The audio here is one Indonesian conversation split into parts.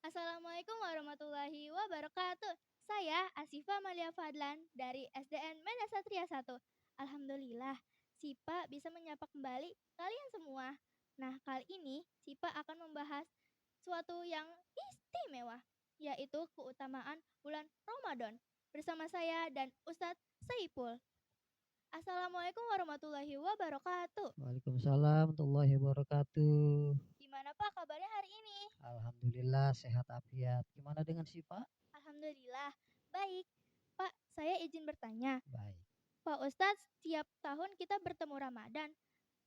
Assalamualaikum warahmatullahi wabarakatuh. Saya Asifa Malia Fadlan dari SDN Meda Satria 1. Alhamdulillah, Sipa bisa menyapa kembali kalian semua. Nah, kali ini Sipa akan membahas suatu yang istimewa, yaitu keutamaan bulan Ramadan. Bersama saya dan Ustadz Saipul. Assalamualaikum warahmatullahi wabarakatuh. Waalaikumsalam warahmatullahi wabarakatuh. Gimana Pak kabarnya hari ini? Alhamdulillah sehat afiat. Gimana dengan si Pak? Alhamdulillah, baik. Pak, saya izin bertanya. Baik. Pak Ustadz, setiap tahun kita bertemu Ramadan.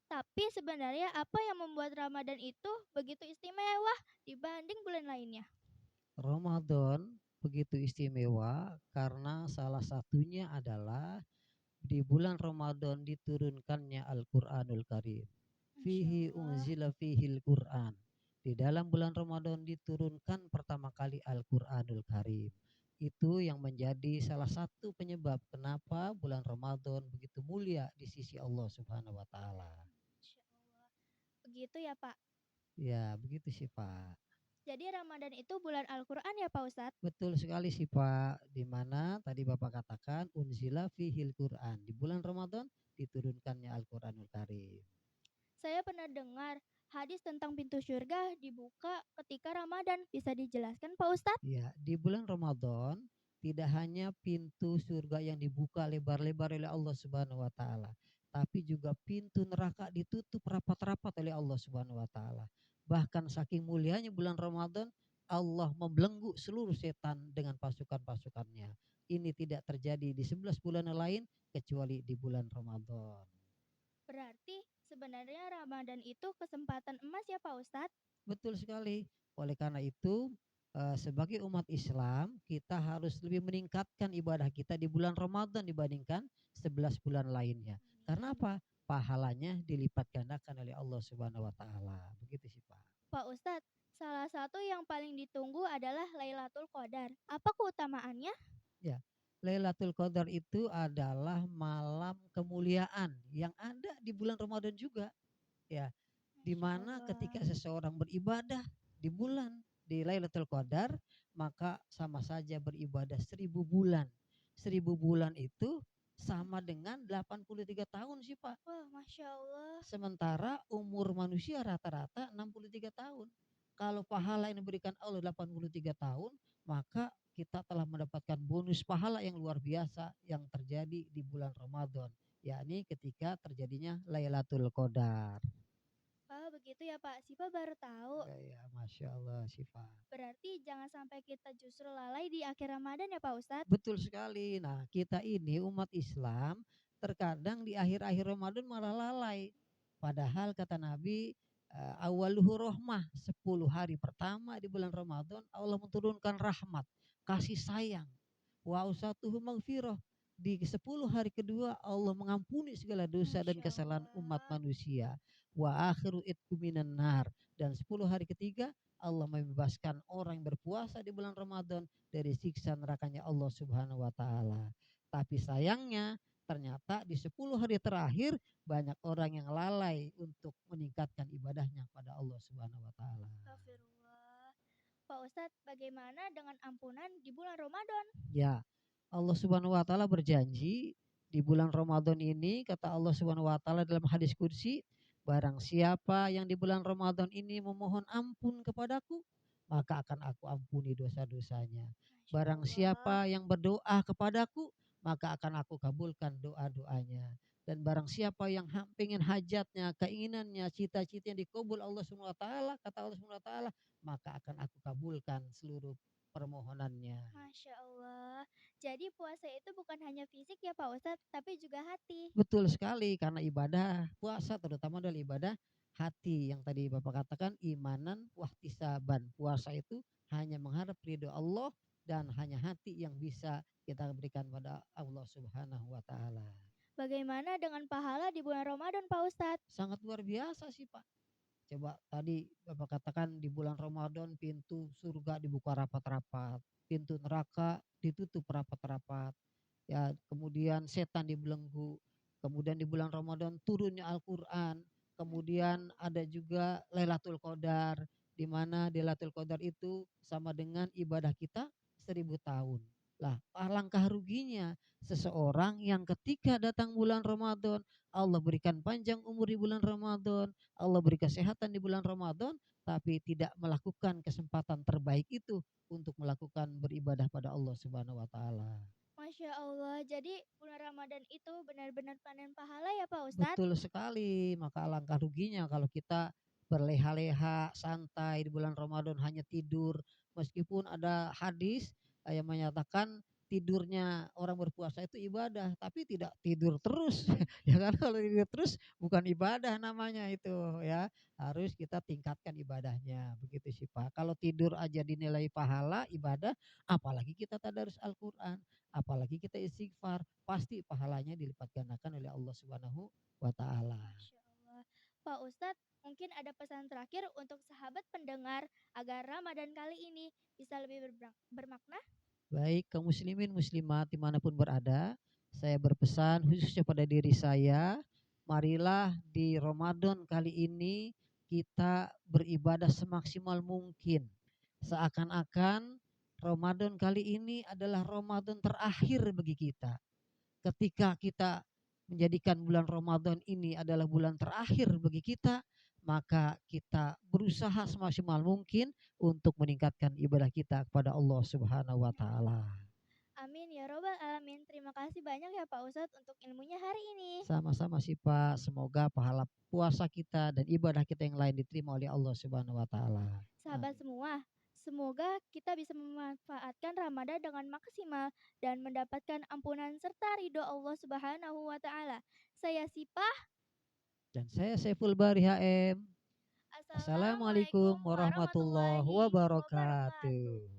Tapi sebenarnya apa yang membuat Ramadan itu begitu istimewa dibanding bulan lainnya? Ramadan begitu istimewa karena salah satunya adalah di bulan Ramadan diturunkannya Al-Qur'anul Karim. Masya Fihi Allah. unzila fihil Qur'an. Di dalam bulan Ramadan diturunkan pertama kali Al-Qur'anul Karim. Itu yang menjadi salah satu penyebab kenapa bulan Ramadan begitu mulia di sisi Allah Subhanahu wa taala. Masya Allah. Begitu ya Pak. Ya, begitu sih, Pak. Jadi Ramadan itu bulan Al-Quran ya Pak Ustadz? Betul sekali sih, Pak. Di mana tadi Bapak katakan unzila fihil Qur'an. Di bulan Ramadan diturunkannya Al-Qur'anul Karim. Saya pernah dengar hadis tentang pintu surga dibuka ketika Ramadan. Bisa dijelaskan Pak Ustadz? Ya, di bulan Ramadan tidak hanya pintu surga yang dibuka lebar-lebar oleh Allah Subhanahu wa taala, tapi juga pintu neraka ditutup rapat-rapat oleh Allah Subhanahu wa taala. Bahkan saking mulianya bulan Ramadan, Allah membelenggu seluruh setan dengan pasukan-pasukannya. Ini tidak terjadi di 11 bulan yang lain kecuali di bulan Ramadan. Berarti sebenarnya Ramadan itu kesempatan emas ya Pak Ustadz? Betul sekali. Oleh karena itu, sebagai umat Islam, kita harus lebih meningkatkan ibadah kita di bulan Ramadan dibandingkan 11 bulan lainnya. Karena Amin. apa? Pahalanya dilipat gandakan oleh Allah Subhanahu wa taala. Begitu sih, Pak. Pak Ustadz, salah satu yang paling ditunggu adalah Lailatul Qadar. Apa keutamaannya? Ya. Lailatul Qadar itu adalah malam kemuliaan yang ada di bulan Ramadan juga, ya. Di Masya mana ketika Allah. seseorang beribadah di Lailatul Qadar, maka sama saja beribadah 1000 bulan. 1000 bulan itu sama dengan 83 tahun sih, Pak. Wah, Masya Allah. Sementara umur manusia rata-rata 63 tahun. Kalau pahala yang diberikan Allah 83 tahun, maka kita telah mendapatkan bonus pahala yang luar biasa yang terjadi di bulan Ramadan, yakni ketika terjadinya Lailatul Qadar. Wah, begitu ya Pak. Sipa baru tahu. Ya, Masya Allah, Syifa. Berarti jangan sampai kita justru lalai di akhir Ramadan ya Pak Ustadz? Betul sekali. Nah, kita ini umat Islam terkadang di akhir-akhir Ramadan malah lalai. Padahal kata Nabi, awaluhu rahmah, 10 hari pertama di bulan Ramadan Allah menurunkan rahmat, kasih sayang. Wa ausatuhu maghfirah. Di 10 hari kedua Allah mengampuni segala dosa dan Masya kesalahan umat Allah. manusia. Wa akhiru itku minan nar. Dan 10 hari ketiga Allah membebaskan orang yang berpuasa di bulan Ramadan dari siksa nerakanya Allah Subhanahu wa taala. Tapi sayangnya ternyata di 10 hari terakhir banyak orang yang lalai untuk meningkatkan ibadahnya pada Allah Subhanahu wa taala. Astagfirullah. Pak Ustadz, bagaimana dengan ampunan di bulan Ramadan? Ya, Allah Subhanahu wa taala berjanji di bulan Ramadan ini, kata Allah Subhanahu wa taala dalam hadis qudsi, barang siapa yang di bulan Ramadan ini memohon ampun kepadaku, maka akan aku ampuni dosa-dosanya. Masya Barang Allah. siapa yang berdoa kepadaku, maka akan aku kabulkan doa-doanya. Dan barang siapa yang pengen hajatnya, keinginannya, cita-cita yang dikabul Allah Subhanahu wa taala, kata Allah Subhanahu wa taala, maka akan aku kabulkan seluruh permohonannya. Masya Allah. Jadi puasa itu bukan hanya fisik ya Pak Ustadz, tapi juga hati. Betul sekali, karena ibadah puasa terutama adalah ibadah hati yang tadi Bapak katakan imanan wahtisaban. Puasa itu hanya mengharap ridho Allah dan hanya hati yang bisa kita berikan pada Allah Subhanahu wa taala. Bagaimana dengan pahala di bulan Ramadan Pak Ustadz? Sangat luar biasa sih, Pak. Coba tadi Bapak katakan di bulan Ramadan pintu surga dibuka rapat-rapat, pintu neraka ditutup rapat-rapat. Ya, kemudian setan dibelenggu. Kemudian di bulan Ramadan turunnya Al-Qur'an. Masya Kemudian Allah. ada juga Lailatul Qadar. di mana di Lailatul Qadar itu sama dengan ibadah kita 1000 tahun. Lah, alangkah ruginya seseorang yang ketika datang bulan Ramadan, Allah berikan panjang umur di bulan Ramadan, Allah beri kesehatan di bulan Ramadan, tapi tidak melakukan kesempatan terbaik itu untuk melakukan beribadah pada Allah Subhanahu wa taala. Masya Allah, jadi bulan Ramadan itu benar-benar panen pahala ya Pak Ustadz? Betul sekali, maka alangkah ruginya kalau kita berleha-leha, santai di bulan Ramadan hanya tidur. Meskipun ada hadis yang menyatakan tidurnya orang berpuasa itu ibadah, tapi tidak tidur terus. Ya kan kalau tidur terus bukan ibadah namanya itu ya. Harus kita tingkatkan ibadahnya. Begitu sih Pak. Kalau tidur aja dinilai pahala ibadah, apalagi kita tadarus Al-Qur'an, apalagi kita istighfar, pasti pahalanya dilipat gandakan oleh Allah Subhanahu wa ta'ala. Masya Allah. Pak Ustadz, mungkin ada pesan terakhir untuk sahabat pendengar agar Ramadan kali ini bisa lebih bermakna? Baik kaum muslimin muslimat dimanapun berada, saya berpesan khususnya pada diri saya, marilah di Ramadan kali ini kita beribadah semaksimal mungkin. Seakan-akan Ramadan kali ini adalah Ramadan terakhir bagi kita. Ketika kita menjadikan bulan Ramadan ini adalah bulan terakhir bagi kita, maka kita berusaha semaksimal mungkin untuk meningkatkan ibadah kita kepada Allah Subhanahu wa taala. Amin ya robbal alamin. Terima kasih banyak ya Pak Ustadz untuk ilmunya hari ini. Sama-sama sih Pak, semoga pahala puasa kita dan ibadah kita yang lain diterima oleh Allah Subhanahu wa taala. Sahabat Amin. semua, semoga kita bisa memanfaatkan Ramadan dengan maksimal dan mendapatkan ampunan serta ridho Allah Subhanahu wa taala. Saya Sipah. Dan saya Saiful Bari HM. Assalamualaikum Assalamualaikum warahmatullahi warahmatullahi wabarakatuh. wabarakatuh.